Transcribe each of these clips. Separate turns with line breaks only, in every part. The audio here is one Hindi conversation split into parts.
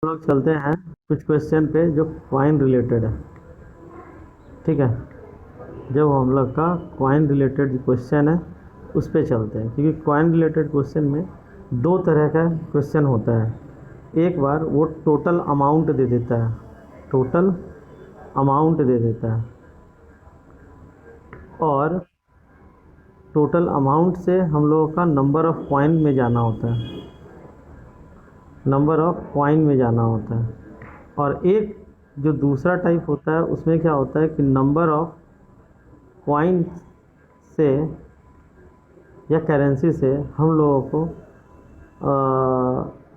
हम लोग चलते हैं कुछ क्वेश्चन पे जो क्वाइन रिलेटेड है। ठीक है, जब हम लोग का क्वाइन रिलेटेड क्वेश्चन है उस पे चलते हैं, क्योंकि क्वाइन रिलेटेड क्वेश्चन में दो तरह का क्वेश्चन होता है। एक बार वो टोटल अमाउंट दे देता है, टोटल अमाउंट दे देता है, और टोटल अमाउंट से हम लोगों का नंबर ऑफ़ कॉइन में जाना होता है, नंबर ऑफ़ कॉइन में जाना होता है। और एक जो दूसरा टाइप होता है उसमें क्या होता है कि नंबर ऑफ़ कॉइन से या करेंसी से हम लोगों को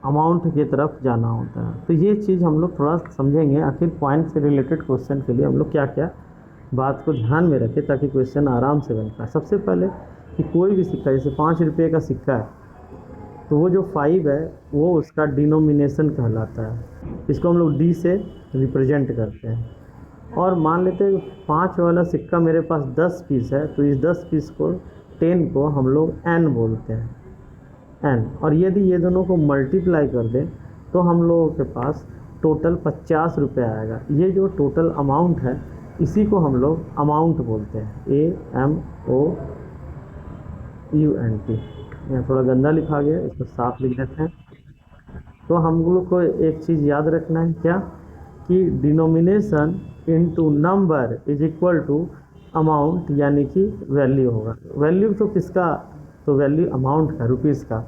अमाउंट की तरफ जाना होता है। तो ये चीज़ हम लोग थोड़ा समझेंगे, आखिर कॉइन से रिलेटेड क्वेश्चन के लिए हम लोग क्या क्या बात को ध्यान में रखें ताकि क्वेश्चन आराम से बन पाए। सबसे पहले कि कोई भी सिक्का, जैसे 5 रुपये का सिक्का है, तो वो जो 5 है वो उसका डिनोमिनेशन कहलाता है। इसको हम लोग डी से रिप्रेजेंट करते हैं। और मान लेते हैं 5 वाला सिक्का मेरे पास 10 पीस है, तो इस 10 पीस को 10 को हम लोग एन बोलते हैं, एन। और यदि ये दोनों को मल्टीप्लाई कर दें तो हम लोगों के पास टोटल 50 रुपये आएगा। ये जो टोटल अमाउंट है इसी को हम लोग अमाउंट बोलते हैं, AMOUNT। यहाँ थोड़ा गंदा लिखा गया, इसको साफ लिख देते हैं। तो हम लोग को एक चीज़ याद रखना है, क्या कि denomination into number is equal to amount, यानी कि वैल्यू होगा। वैल्यू तो किसका, तो वैल्यू अमाउंट का, रुपीज़ का।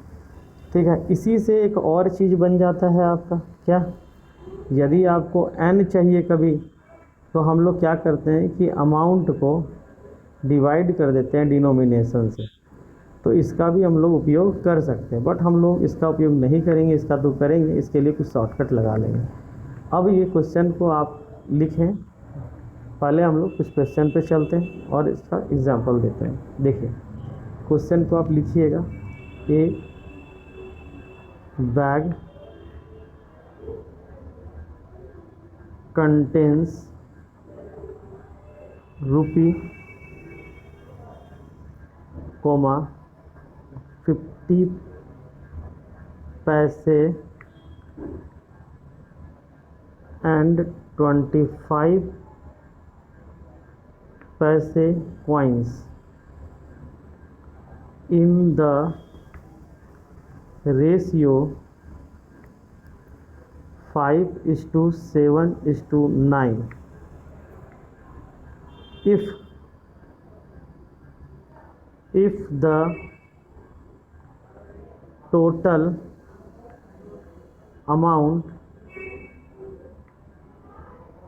ठीक है, इसी से एक और चीज़ बन जाता है आपका, क्या, यदि आपको एन चाहिए कभी, तो हम लोग क्या करते हैं कि अमाउंट को डिवाइड कर देते हैं डिनोमिनेशन से। तो इसका भी हम लोग उपयोग कर सकते हैं, बट हम लोग इसका उपयोग नहीं करेंगे, इसका तो करेंगे, इसके लिए कुछ शॉर्टकट लगा लेंगे। अब ये क्वेश्चन को आप लिखें, पहले हम लोग कुछ क्वेश्चन पे चलते हैं और इसका एग्जांपल देते हैं। देखिए क्वेश्चन को आप लिखिएगा, ए बैग कंटेन्स रुपी, 50 पैसे एंड 25 पैसे coins in the ratio 5:7:9 if the total amount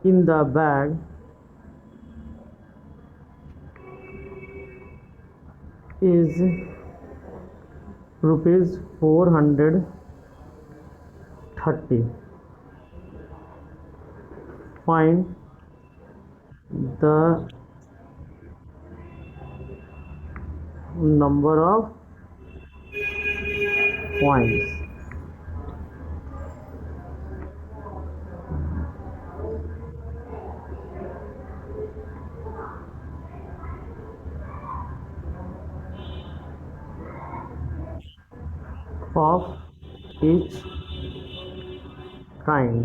in the bag is rupees 430, find the number of coins। Of each kind।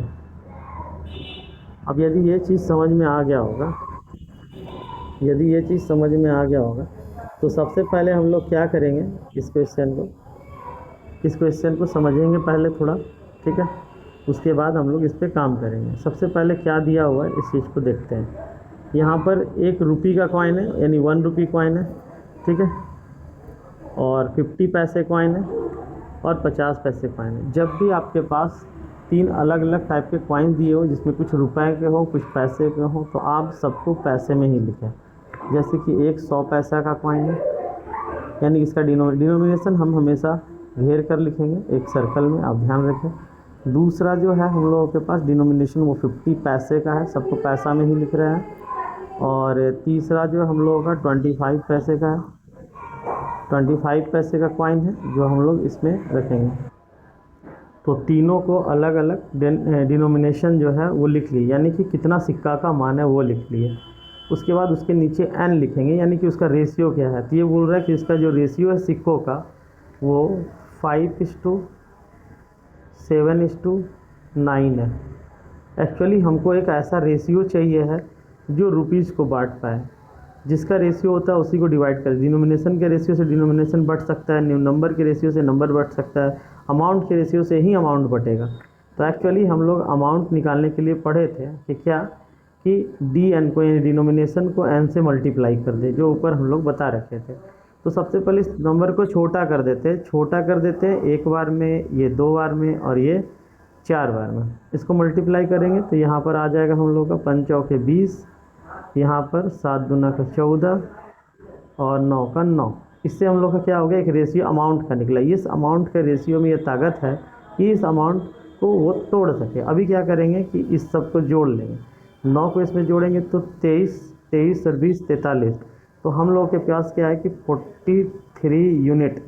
अब यदि ये चीज़ समझ में आ गया होगा, यदि ये चीज़ समझ में आ गया होगा तो सबसे पहले हम लोग क्या करेंगे, इस क्वेश्चन को समझेंगे पहले थोड़ा, ठीक है। उसके बाद हम लोग इस पर काम करेंगे। सबसे पहले क्या दिया हुआ है इस चीज़ को देखते हैं। यहाँ पर 1 रुपये का कॉइन है, यानी 1 रुपये कॉइन है, ठीक है, और 50 पैसे कॉइन है और 50 पैसे कॉइन है। जब भी आपके पास 3 अलग अलग टाइप के कॉइन दिए हो जिसमें कुछ रुपए के हो कुछ पैसे के हो, तो आप सबको पैसे में ही लिखें। जैसे कि एक 100 पैसा का कॉइन है, यानी इसका डिनोमिनेशन हम हमेशा घेर कर लिखेंगे एक सर्कल में, आप ध्यान रखें। दूसरा जो है हम लोगों के पास डिनोमिनेशन वो 50 पैसे का है, सबको पैसा में ही लिख रहे हैं। और तीसरा जो हम लोगों का 25 पैसे का है, 25 पैसे का कॉइन है जो हम लोग इसमें रखेंगे। तो तीनों को अलग अलग डिनोमिनेशन जो है वो लिख लिए, यानी कि कितना सिक्का का मान है वो लिख लिए। उसके बाद उसके नीचे एन लिखेंगे, यानी कि उसका रेशियो क्या है। तो ये बोल रहा है कि इसका जो रेशियो है सिक्कों का वो 5:7:9 9 है। एक्चुअली हमको एक ऐसा रेशियो चाहिए है जो रुपीज़ को बांट पाए। जिसका रेशियो होता है उसी को डिवाइड कर, डिनोमिनेशन के रेशियो से डिनोमिनेशन बढ़ सकता है, नंबर के रेशियो से नंबर बढ़ सकता है, अमाउंट के रेशियो से ही अमाउंट बढ़ेगा। तो एक्चुअली हम लोग अमाउंट निकालने के लिए पढ़े थे कि क्या कि डी एन को, यानी डिनोमिनेशन को एन से मल्टीप्लाई कर दे, जो ऊपर हम लोग बता रखे थे। तो सबसे पहले इस नंबर को छोटा कर देते हैं, एक बार में, ये 2 बार में, और ये 4 बार में। इसको मल्टीप्लाई करेंगे तो यहाँ पर आ जाएगा हम लोग का 5 चौके 20, यहाँ पर 7 दूना का 14 और 9 का 9। इससे हम लोग का क्या हो गया, एक रेशियो अमाउंट का निकला। इस अमाउंट के रेशियो में ये ताकत है कि इस अमाउंट को वो तोड़ सके। अभी क्या करेंगे कि इस सब को जोड़ लेंगे, 9 को इसमें जोड़ेंगे तो 23, 23 और 20 43। तो हम लोग के पास क्या है कि 43 यूनिट,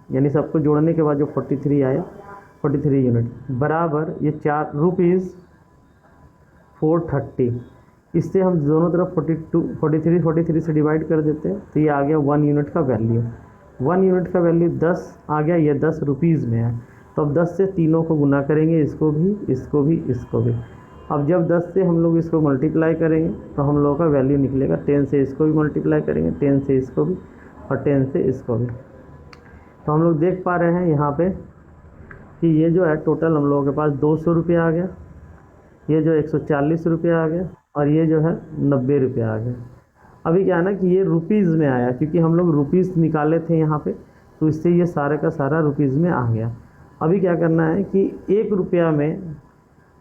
यानी सबको जोड़ने के बाद जो 43 आया, 43 यूनिट बराबर ये 4 रुपीज़ 430। इससे हम दोनों तरफ 43 से डिवाइड कर देते हैं तो ये आ गया 1 यूनिट का वैल्यू। 1 यूनिट का वैल्यू 10 आ गया, ये 10 रुपीज़ में है। तो अब 10 से तीनों को गुना करेंगे, इसको भी, इसको भी, इसको भी। अब जब 10 से हम लोग इसको मल्टीप्लाई करेंगे तो हम लोगों का वैल्यू निकलेगा। 10 से इसको भी मल्टीप्लाई करेंगे, 10 से इसको भी, और 10 से इसको भी। तो हम लोग देख पा रहे हैं यहाँ पे कि ये जो है टोटल हम लोगों के पास 200 रुपये आ गया, ये जो 140 रुपये आ गया, और ये जो है 90 रुपये आ गया। अभी क्या है ना कि ये रुपीज़ में आया, क्योंकि हम लोग रुपीज़ निकाले थे यहाँ पे, तो इससे ये सारे का सारा रुपीज़ में आ गया। अभी क्या करना है कि 1 रुपया में,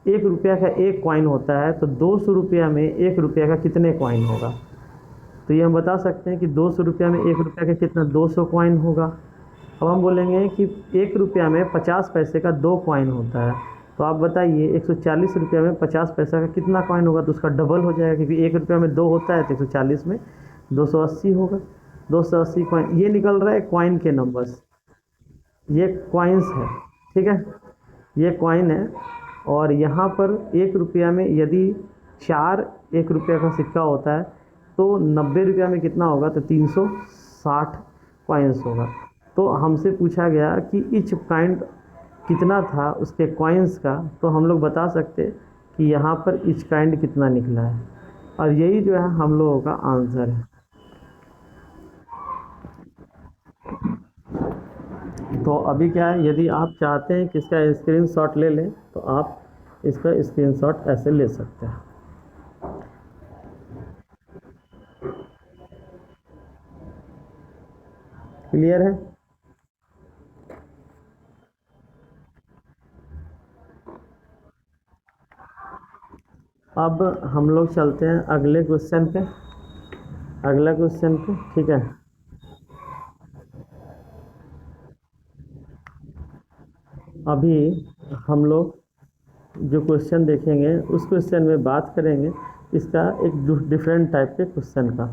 1 रुपया का 1 कॉइन होता है, तो 200 रुपया में 1 रुपया का कितने कॉइन होगा। तो ये हम बता सकते हैं कि 200 रुपया में 1 रुपया का कितना, 200 कॉइन होगा। अब हम बोलेंगे कि 1 रुपया में 50 पैसे का 2 कॉइन होता है, तो आप बताइए 140 रुपया में 50 पैसा का कितना कॉइन होगा। तो उसका डबल हो जाएगा, क्योंकि 1 रुपया में 2 होता है, तो 140 में 280 होगा। 280 कॉइन, ये निकल रहा है कॉइन के नंबर्स, ये कॉइन्स है, ठीक है, ये कॉइन है। और यहाँ पर 1 रुपया में यदि 4 1 रुपया का सिक्का होता है तो 90 रुपया में कितना होगा, तो 360 कॉइन्स होगा। तो हमसे पूछा गया कि ईच काइंड कितना था उसके कॉइन्स का, तो हम लोग बता सकते कि यहाँ पर ईच काइंड कितना निकला है, और यही जो है हम लोगों का आंसर है। तो अभी क्या है, यदि आप चाहते हैं कि इसका स्क्रीनशॉट ले लें तो आप इसका स्क्रीनशॉट ऐसे ले सकते हैं। क्लियर है? अब हम लोग चलते हैं अगले क्वेश्चन पे, अगला क्वेश्चन पे, ठीक है। अभी हम लोग जो क्वेश्चन देखेंगे उस क्वेश्चन में बात करेंगे इसका एक डिफरेंट टाइप के क्वेश्चन का,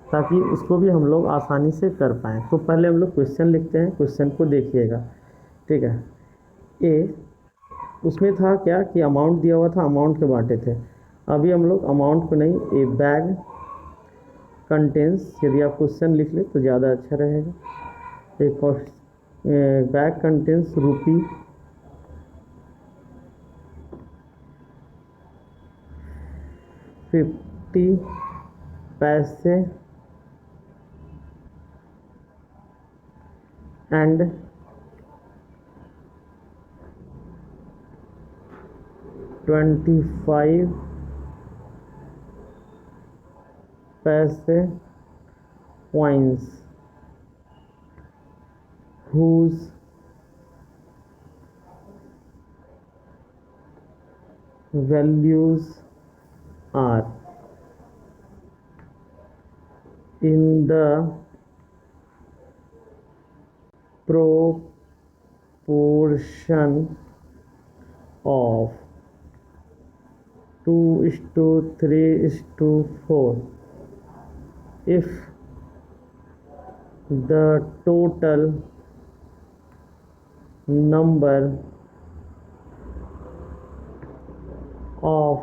ताकि उसको भी हम लोग आसानी से कर पाएँ। तो पहले हम लोग क्वेश्चन लिखते हैं, क्वेश्चन को देखिएगा, ठीक है। ए, उसमें था क्या कि अमाउंट दिया हुआ था, अमाउंट के बांटे थे। अभी हम लोग अमाउंट को नहीं, ए बैग कंटेंस, यदि आप क्वेश्चन लिख ले तो ज़्यादा अच्छा रहेगा। एक बैग कंटेंस रुपी 50 पैसे एंड 25 पैसे coins whose values are in the proportion of 2:3:4 if the total number of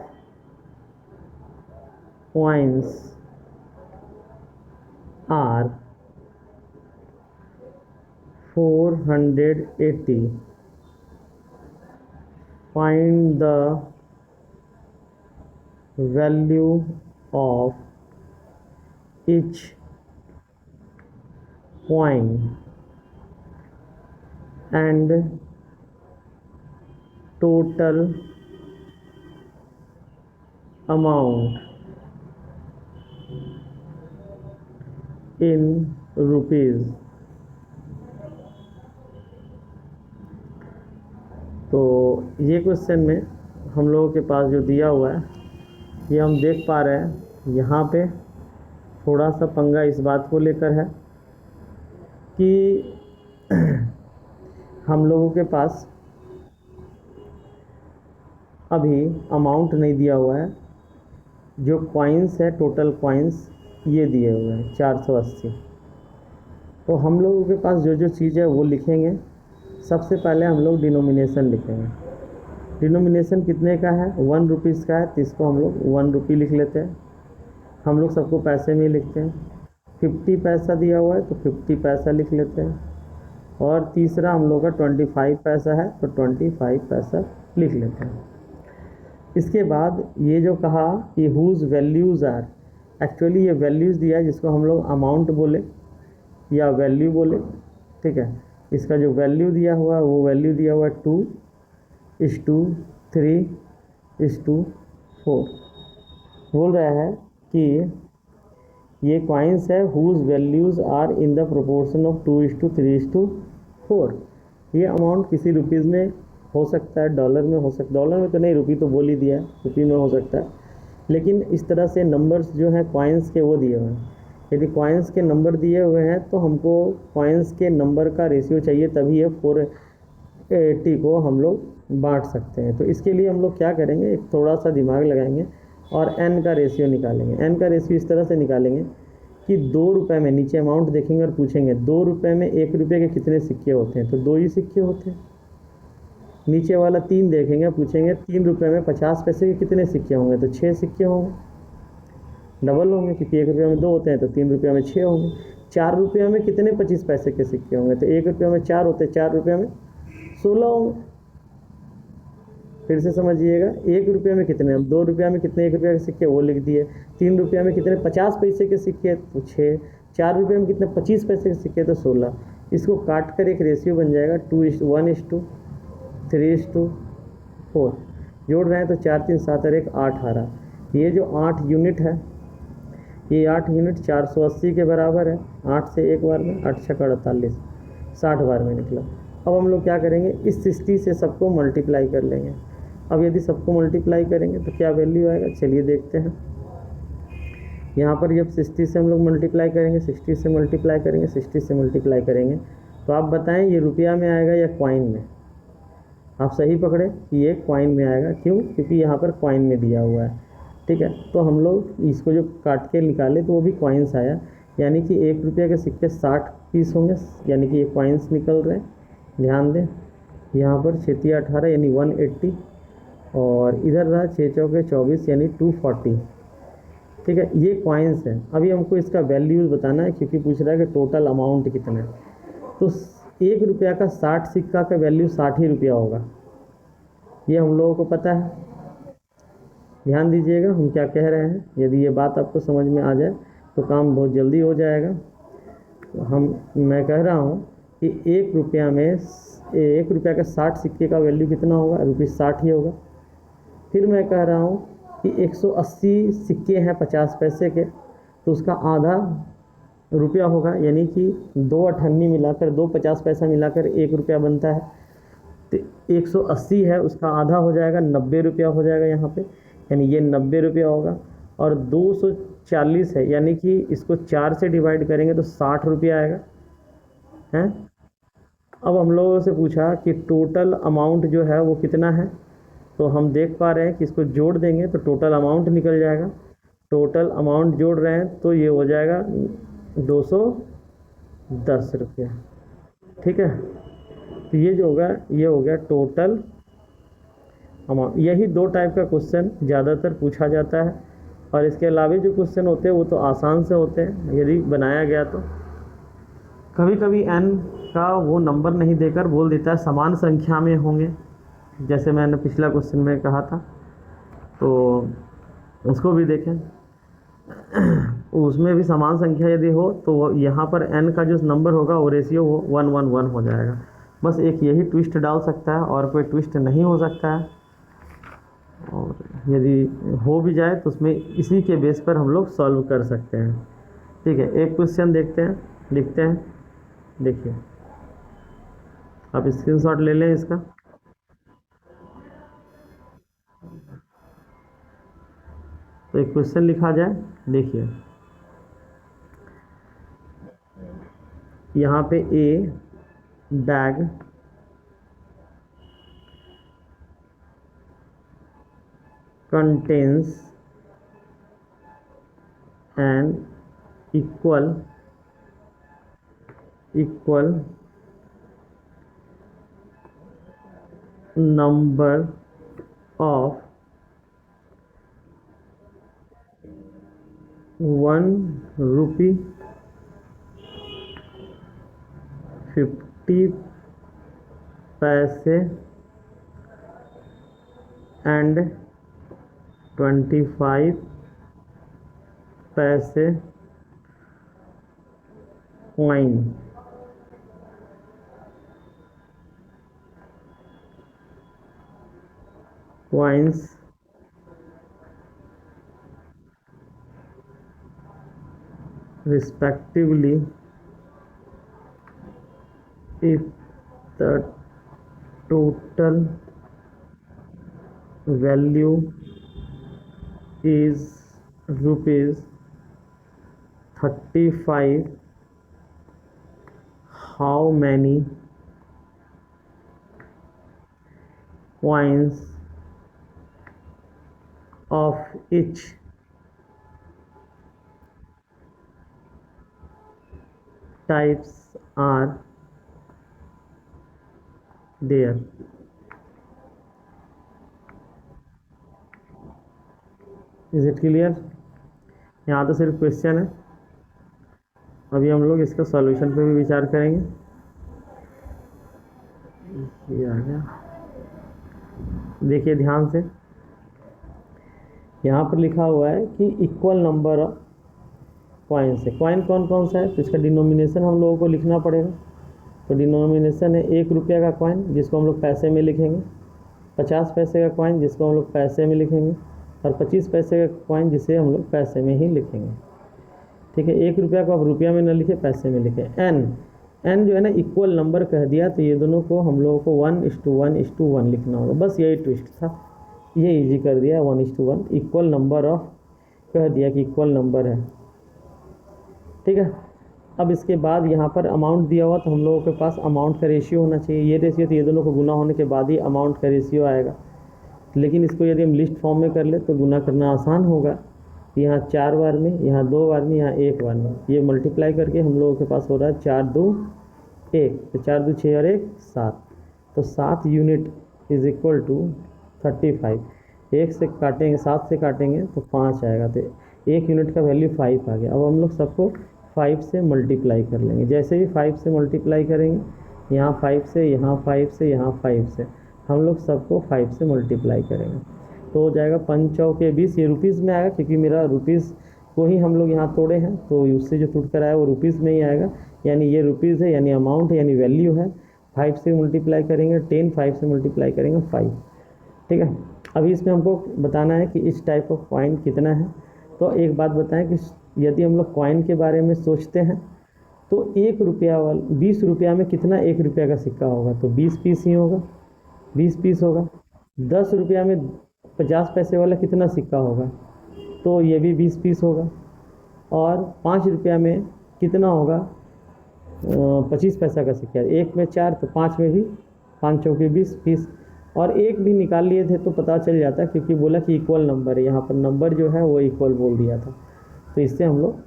coins are 480, find the value of each coin and total amount in rupees। तो ये क्वेश्चन में हम लोगों के पास जो दिया हुआ है ये हम देख पा रहे हैं, यहाँ पे थोड़ा सा पंगा इस बात को लेकर है कि हम लोगों के पास अभी अमाउंट नहीं दिया हुआ है। जो कॉइन्स है, टोटल कॉइन्स ये दिए हुए हैं 480। तो हम लोगों के पास जो जो चीज़ है वो लिखेंगे। सबसे पहले हम लोग डिनोमिनेशन लिखेंगे। डिनोमिनेशन कितने का है? 1 रुपीज़ का है, तो इसको हम लोग 1 रुपी लिख लेते हैं। हम लोग सबको पैसे में लिखते हैं। 50 पैसा दिया हुआ है तो 50 पैसा लिख लेते हैं। और तीसरा हम लोग का 25 पैसा है तो 25 पैसा लिख लेते हैं। इसके बाद ये जो कहा कि हुज वैल्यूज़ आर, एक्चुअली ये वैल्यूज़ दिया है जिसको हम लोग अमाउंट बोले या वैल्यू बोले, ठीक है। इसका जो वैल्यू दिया हुआ है वो वैल्यू दिया हुआ है 2:3:4। बोल रहा है कि ये कॉइन्स है whose values are in the proportion of 2:3:4। ये अमाउंट किसी रुपीज़ में हो सकता है, डॉलर में हो सकता है, डॉलर में तो नहीं, रुपी तो बोल ही दिया है, रुपी में हो सकता है। लेकिन इस तरह से नंबर्स जो हैं कॉइन्स के वो दिए हुए हैं। यदि कॉइन्स के नंबर दिए हुए हैं तो हमको कॉइन्स के नंबर का रेशियो चाहिए, तभी ये 480 को हम लोग बांट सकते हैं। तो इसके लिए हम लोग क्या करेंगे, एक थोड़ा सा दिमाग लगाएंगे और n का रेशियो निकालेंगे। n का रेशियो इस तरह से निकालेंगे कि 2 रुपये में, नीचे अमाउंट देखेंगे और पूछेंगे 2 रुपये में 1 रुपये के कितने सिक्के होते हैं, तो 2 ही सिक्के होते हैं। नीचे वाला 3 देखेंगे, पूछेंगे 3 रुपये में 50 पैसे के कितने सिक्के होंगे, तो 6 सिक्के होंगे। डबल होंगे क्योंकि 1 रुपये में 2 होते हैं, तो 3 रुपये में 6 होंगे। 4 रुपये में कितने 25 पैसे के सिक्के होंगे, तो 1 रुपये में 4 होते हैं, 4 रुपये में 16 होंगे। फिर से समझिएगा, 1 रुपये में कितने, 2 रुपये में कितने 1 रुपये के सिक्के वो लिख दिए। 3 रुपये में कितने 50 पैसे के सिक्के, तो 6। 4 रुपये में कितने 25 पैसे के सिक्के, तो 16। इसको काट कर एक रेशियो बन जाएगा 2:1:3:4। जोड़ रहे हैं तो 4 3 7 और 1 8 आ रहा। ये जो 8 यूनिट है, ये 8 यूनिट 480 के बराबर है। 8 से 1 बार में 8 6 48, 60 बार में निकला। अब हम लोग क्या करेंगे, इस 60 से सबको मल्टीप्लाई कर लेंगे। अब यदि सबको मल्टीप्लाई करेंगे तो क्या वैल्यू आएगा, चलिए देखते हैं। यहाँ पर जब 60 से हम लोग मल्टीप्लाई करेंगे, 60 से मल्टीप्लाई करेंगे, 60 से मल्टीप्लाई करेंगे, तो आप बताएं ये रुपया में आएगा या कॉइन में। आप सही पकड़े कि ये कॉइन में आएगा। क्यों? क्योंकि यहाँ पर कॉइन में दिया हुआ है, ठीक है। तो हम लोग इसको जो काट के निकाले तो वो भी कॉइन्स आया, यानी कि 1 रुपये के सिक्के 60 पीस होंगे, यानी कि ये कॉइन्स निकल रहे हैं। ध्यान दें, यहाँ पर 6 3 18 यानी 180, और इधर रहा 6 चौके 24 यानी 240, ठीक है। ये कॉइन्स हैं। अभी हमको इसका वैल्यूज़ बताना है क्योंकि पूछ रहा है कि टोटल अमाउंट कितना है। तो 1 रुपया का 60 सिक्का का वैल्यू 60 ही रुपया होगा, ये हम लोगों को पता है। ध्यान दीजिएगा हम क्या कह रहे हैं। यदि ये बात आपको समझ में आ जाए तो काम बहुत जल्दी हो जाएगा। मैं कह रहा हूँ कि 1 रुपया में 1 रुपया का 60 सिक्के का वैल्यू कितना होगा, ₹60 ही होगा। फिर मैं कह रहा हूँ कि 180 सिक्के हैं 50 पैसे के, तो उसका आधा रुपया होगा, यानी कि 2 अठन्नी मिलाकर 2 50 पैसा मिलाकर 1 रुपया बनता है। तो 180 है, उसका आधा हो जाएगा 90 रुपया हो जाएगा यहाँ पे, यानी ये 90 रुपया होगा। और 240 है, यानी कि इसको 4 से डिवाइड करेंगे तो 60 रुपया आएगा, हैं। अब हम लोगों से पूछा कि टोटल अमाउंट जो है वो कितना है, तो हम देख पा रहे हैं कि इसको जोड़ देंगे तो टोटल अमाउंट निकल जाएगा। टोटल अमाउंट जोड़ रहे हैं तो ये हो जाएगा 210 रुपया, ठीक है। तो ये जो होगा ये हो गया टोटल अमाउंट। यही 2 टाइप का क्वेश्चन ज़्यादातर पूछा जाता है, और इसके अलावा जो क्वेश्चन होते हैं वो तो आसान से होते हैं यदि बनाया गया तो। कभी कभी n का वो नंबर नहीं देकर बोल देता है समान संख्या में होंगे, जैसे मैंने पिछला क्वेश्चन में कहा था, तो उसको भी देखें। उसमें भी समान संख्या यदि हो तो यहाँ पर n का जो नंबर होगा वो रेशियो वो 1 1 1 हो जाएगा। बस एक यही ट्विस्ट डाल सकता है और कोई ट्विस्ट नहीं हो सकता है, और यदि हो भी जाए तो उसमें इसी के बेस पर हम लोग सॉल्व कर सकते हैं। ठीक है, एक क्वेश्चन देखते हैं, लिखते हैं। देखिए, आप स्क्रीनशॉट ले लें इसका। तो एक क्वेश्चन लिखा जाए। देखिए, यहाँ पे ए bag contains an equal number of 1 rupee 50 paise and 25 paise coins respectively if the total value is rupees 35, how many coins of each types are there? Is it clear? यहाँ तो सिर्फ क्वेश्चन है, अभी हम लोग इसका सॉल्यूशन पे भी विचार करेंगे। ये आ गया, देखिए ध्यान से। यहाँ पर लिखा हुआ है कि इक्वल नंबर ऑफ कॉइन्स है। कॉइन कौन कौन सा है, तो इसका डिनोमिनेशन हम लोगों को लिखना पड़ेगा। तो डिनोमिनेशन है 1 रुपये का कॉइन, जिसको हम लोग पैसे में लिखेंगे, 50 पैसे का कॉइन जिसको हम लोग पैसे में लिखेंगे, और 25 पैसे का कॉइन जिसे हम लोग पैसे में ही लिखेंगे। ठीक है, 1 रुपया को आप रुपया में न लिखे, पैसे में लिखे। एन जो है ना इक्वल नंबर कह दिया, तो ये दोनों को हम लोगों को 1:1:1 लिखना होगा। बस यही ट्विस्ट था, ये इजी कर दिया। 1:1 इक्वल नंबर ऑफ कह दिया कि इक्वल नंबर है। ठीक है, अब इसके बाद यहाँ पर अमाउंट दिया हुआ, तो हम लोगों के पास अमाउंट का रेशियो होना चाहिए। ये रेशियो तो ये दोनों को गुना होने के बाद ही अमाउंट का रेशियो आएगा। लेकिन इसको यदि हम लिस्ट फॉर्म में कर ले तो गुना करना आसान होगा। यहाँ 4 बार में, यहाँ 2 बार में, यहाँ 1 बार में, ये मल्टीप्लाई करके हम लोगों के पास हो रहा है 4 2 1, तो 4 2 6 और 1 7, तो 7 यूनिट इज इक्वल टू 35। 1 से काटेंगे, 7 से काटेंगे तो 5 आएगा, तो 1 यूनिट का वैल्यू 5 आ गया। अब हम लोग सबको 5 से मल्टीप्लाई कर लेंगे। जैसे ही 5 से मल्टीप्लाई करेंगे, यहाँ 5 से, यहाँ 5 से, यहाँ 5 से, हम लोग सबको 5 से मल्टीप्लाई करेंगे, तो हो जाएगा 5 चौके 20। ये रुपीज़ में आएगा, क्योंकि मेरा रुपीज़ को ही हम लोग यहाँ तोड़े हैं, तो उससे जो टूट कर आया वो रुपीज़ में ही आएगा। यानी ये रुपीज़ है, यानी अमाउंट है, यानी वैल्यू है। 5 से मल्टीप्लाई करेंगे 10, 5 से मल्टीप्लाई करेंगे 5। ठीक है, अभी इसमें हमको बताना है कि इस टाइप ऑफ कॉइन कितना है। तो एक बात बताएं कि यदि हम लोग कॉइन के बारे में सोचते हैं, तो 1 रुपया वाला 20 रुपया में कितना 1 रुपया का सिक्का होगा, तो 20 पीस ही होगा, 20 पीस होगा। 10 रुपया में 50 पैसे वाला कितना सिक्का होगा, तो ये भी 20 पीस होगा। और 5 रुपया में कितना होगा, 25 पैसा का सिक्का। 1 में 4, तो 5 में भी 5 चौके 20 पीस। और 1 भी निकाल लिए थे तो पता चल जाता, क्योंकि बोला कि इक्वल नंबर है, यहाँ पर नंबर जो है वो इक्वल बोल दिया था। तो इससे हम लोग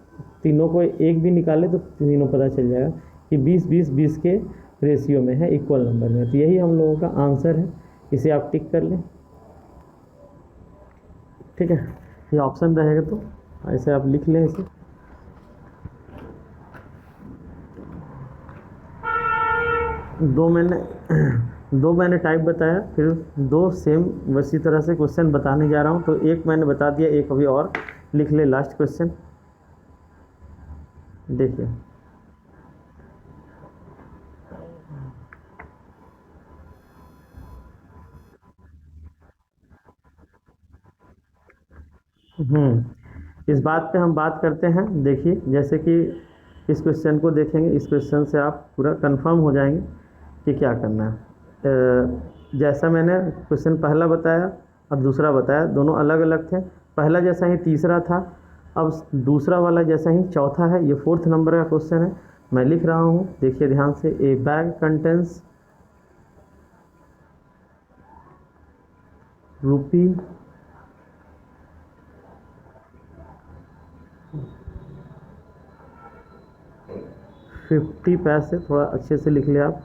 तीनों को 1 भी निकाले तो तीनों पता चल जाएगा कि 20 20 20 के रेशियो में है, इक्वल नंबर में। तो यही हम लोगों का आंसर है, इसे आप टिक कर लें। ठीक है, ये ऑप्शन रहेगा, तो ऐसे आप लिख लें इसे। दो मैंने दो मैंने टाइप बताया, फिर दो सेम वैसी तरह से क्वेश्चन बताने जा रहा हूँ। तो एक मैंने बता दिया, एक अभी और लिख ले लास्ट क्वेश्चन। देखिए इस बात पे हम बात करते हैं। देखिए जैसे कि इस क्वेश्चन को देखेंगे, इस क्वेश्चन से आप पूरा कंफर्म हो जाएंगे कि क्या करना है। जैसा मैंने क्वेश्चन पहला बताया और दूसरा बताया, दोनों अलग अलग थे। पहला जैसा ही तीसरा था, अब दूसरा वाला जैसा ही चौथा है। ये 4th नंबर का क्वेश्चन है, मैं लिख रहा हूँ, देखिए ध्यान से। ए बैग कंटेंस रुपी 50 पैसे, थोड़ा अच्छे से लिख लिया आप।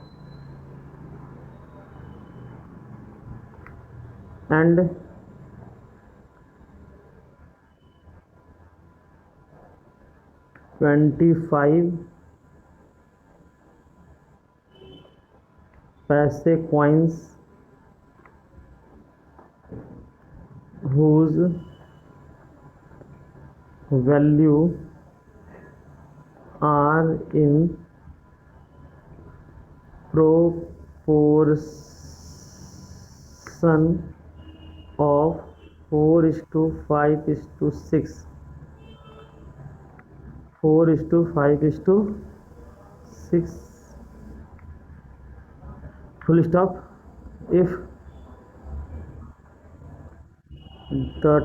एंड 25 पैसे coins whose value are in proportion of 4:5:6, 4:5:6, full stop. If the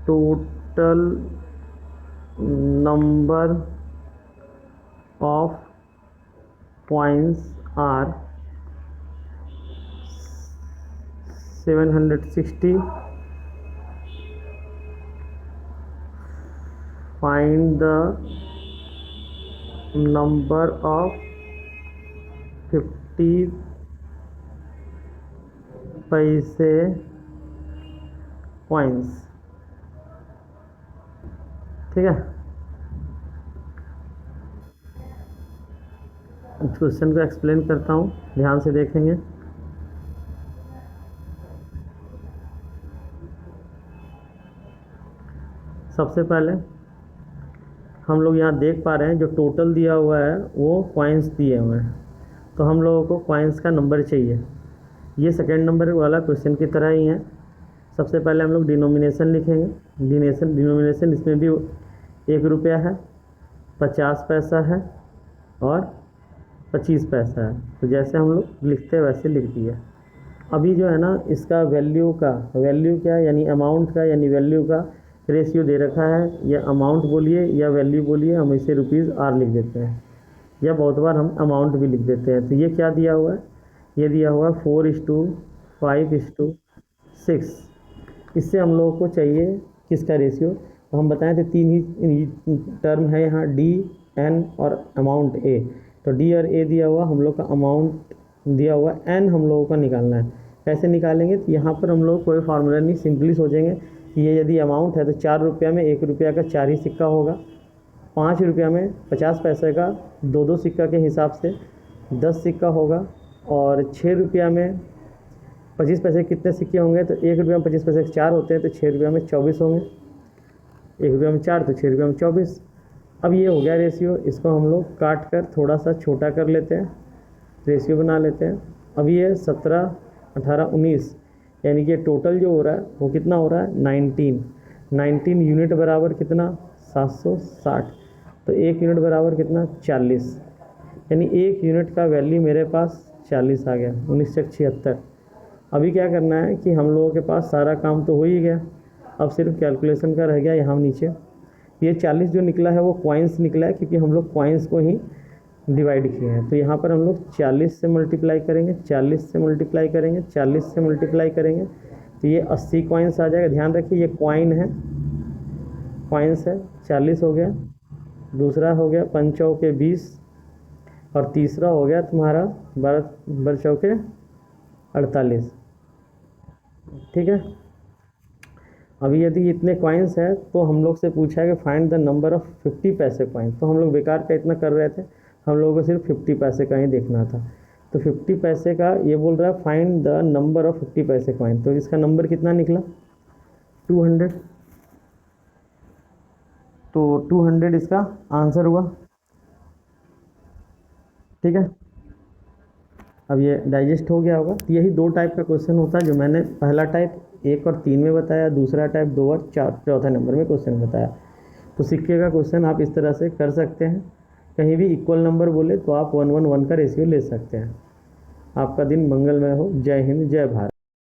total number of points are 760, find the number of 50 पैसे कॉइन्स। ठीक है, इस क्वेश्चन को एक्सप्लेन करता हूँ, ध्यान से देखेंगे। सबसे पहले हम लोग यहाँ देख पा रहे हैं जो टोटल दिया हुआ है वो कॉइन्स दिए हुए हैं, तो हम लोगों को कॉइन्स का नंबर चाहिए। ये सेकेंड नंबर वाला क्वेश्चन की तरह ही है। सबसे पहले हम लोग डिनोमिनेशन लिखेंगे। डिनोमिनेशन इसमें भी 1 रुपया है, 50 पैसा है और 25 पैसा है। तो जैसे हम लोग लिखते हैं वैसे लिख दिया। अभी जो है ना, इसका वैल्यू क्या यानी अमाउंट का यानी वैल्यू का रेशियो दे रखा है। या अमाउंट बोलिए या वैल्यू बोलिए, हम इसे ₹r लिख देते हैं, या बहुत बार हम अमाउंट भी लिख देते हैं। तो ये क्या दिया हुआ है, ये दिया हुआ है 4:5:6। इससे हम लोगों को चाहिए किसका रेशियो, तो हम बताएं थे 3 ही टर्म है यहाँ, डी, एन और अमाउंट ए। तो डी और ए दिया हुआ, हम लोग का अमाउंट दिया हुआ, एन हम लोगों का निकालना है। कैसे निकालेंगे, तो यहाँ पर हम लोग कोई फार्मूला नहीं, सिंपली सोचेंगे कि ये यदि अमाउंट है तो 4 रुपया में 1 रुपया का 4 ही सिक्का होगा, 5 रुपया में 50 पैसे का 2-2 सिक्का के हिसाब से 10 सिक्का होगा, और 6 रुपया में 25 पैसे कितने सिक्के होंगे, तो 1 रुपया में 25 पैसे 4 होते हैं, तो 6 रुपया में 24 होंगे। 1 रुपया में 4 तो 6 रुपया में 24। अब ये हो गया रेशियो। इसको हम लोग काट कर थोड़ा सा छोटा कर लेते हैं, रेशियो बना लेते हैं। अब ये 17, 18, 19 यानी कि टोटल जो हो रहा है वो कितना हो रहा है, 19 यूनिट बराबर कितना, 760। तो 1 यूनिट बराबर कितना, 40, यानी 1 यूनिट का वैल्यू मेरे पास 40 आ गया, 1976। अभी क्या करना है कि हम लोगों के पास सारा काम तो हो ही गया, अब सिर्फ कैलकुलेशन का रह गया। यहाँ नीचे ये 40 जो निकला है वो कॉइन्स निकला है, क्योंकि हम लोग कॉइन्स को ही डिवाइड किए हैं। तो यहाँ पर हम लोग 40 से मल्टीप्लाई करेंगे, 40 से मल्टीप्लाई करेंगे, 40 से मल्टीप्लाई करेंगे, तो ये 80 कॉइन्स आ जाएगा। ध्यान रखिए ये कॉइन्स है, 40 हो गया, दूसरा हो गया 5 चौके 20, और तीसरा हो गया तुम्हारा 12 चौके 48। ठीक है, अभी यदि इतने कॉइन्स है तो हम लोग से पूछा है कि फाइंड द नंबर ऑफ 50 पैसे कॉइन। तो हम लोग बेकार का इतना कर रहे थे, हम लोगों को सिर्फ 50 पैसे का ही देखना था। तो 50 पैसे का ये बोल रहा है फाइंड द नंबर ऑफ 50 पैसे कॉइन, तो इसका नंबर कितना निकला 200, तो 200 इसका आंसर हुआ। ठीक है, अब ये डाइजेस्ट हो गया होगा। तो यही दो टाइप का क्वेश्चन होता है, जो मैंने पहला टाइप 1 और 3 में बताया, दूसरा टाइप 2 और 4 चौथा नंबर में क्वेश्चन बताया। तो सिक्के का क्वेश्चन आप इस तरह से कर सकते हैं, कहीं भी इक्वल नंबर बोले तो आप 1 1 1 का रेशियो ले सकते हैं। आपका दिन मंगलमय हो। जय हिंद, जय भारत।